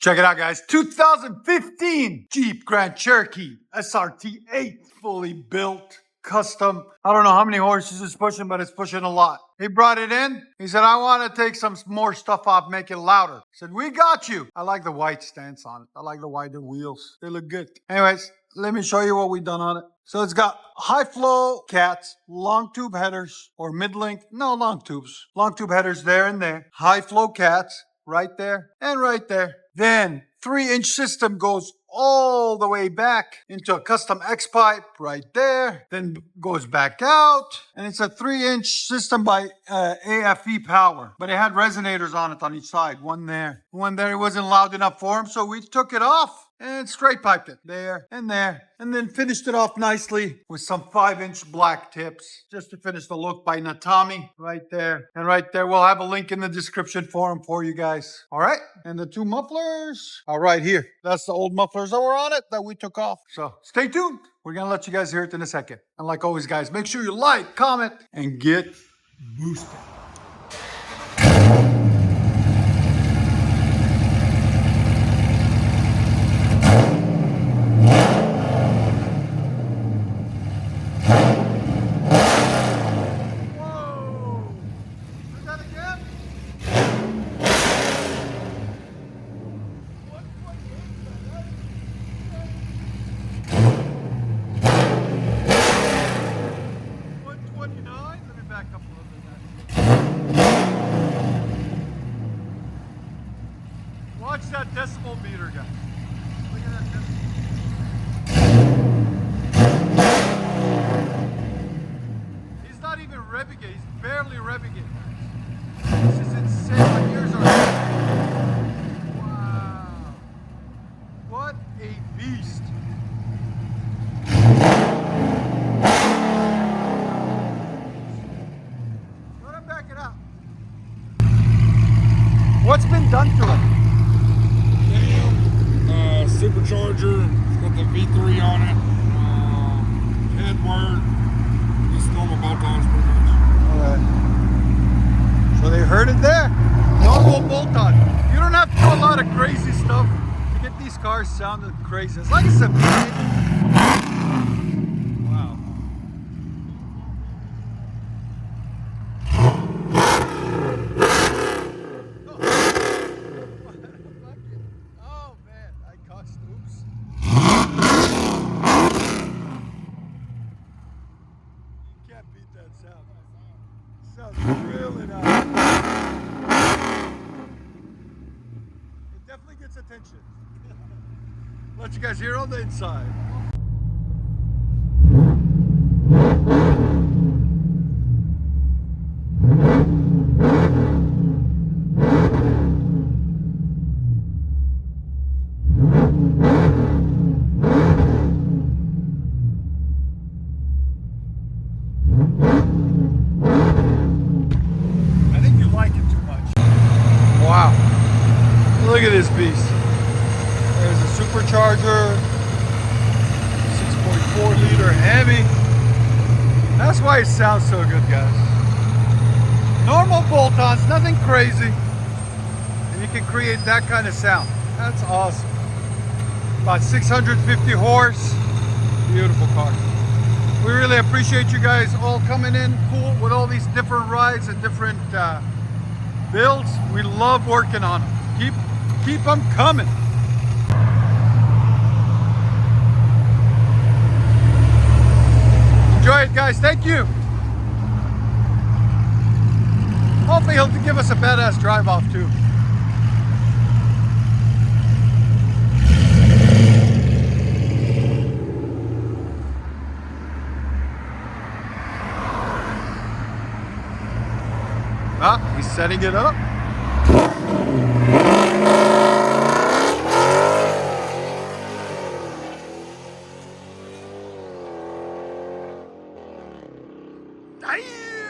Check it out, guys. 2015 Jeep Grand Cherokee SRT 8, fully built, custom. I don't know how many horses it's pushing, but it's pushing a lot. He brought it in. He said, I want to take some more stuff off, make it louder. I said, we got you. I like the white stance on it. I like the wider wheels. They look good. Anyways, let me show you what we've done on it. So it's got high flow cats, long tube headers, or mid-length, no, long tubes. Long tube headers there and there. High flow cats right there and right there. Then 3-inch system goes all the way back into a custom X pipe right there, then goes back out, and it's a 3-inch system by AFE Power, but it had resonators on it on each side. One there, it wasn't loud enough for him, so we took it off and straight piped it there, and then finished it off nicely with some 5-inch black tips just to finish the look by Natami right there. And right there, we'll have a link in the description for them for you guys. All right, and the two mufflers are right here. That's the old mufflers that were on it that we took off. So stay tuned. We're gonna let you guys hear it in a second. And like always, guys, make sure you like, comment, and get boosted. Watch that decibel meter, guys. Look at that decibel. He's not even revving it. He's barely revving it, guys. This is insane. My ears are... Wow. What a beast. Let him back it up. What's been done to it? Supercharger, it's got the V3 on it, headward, just normal bolt-ons pretty much. Okay. So they heard it there. Normal bolt-on. You don't have to do a lot of crazy stuff to get these cars sounding crazy. It's like it's a wow. Beat that sound. Sounds really nice. It definitely gets attention. Let you guys hear on the inside. Wow, look at this beast. There's a Supercharger, 6.4 liter HEMI. That's why it sounds so good, guys. Normal bolt-ons, nothing crazy. And you can create that kind of sound. That's awesome. About 650 horse. Beautiful car. We really appreciate you guys all coming in cool with all these different rides and different builds. We love working on them. Keep them coming. Enjoy it, guys. Thank you. Hopefully he'll give us a badass drive off too. Ah, he's setting it up. Damn!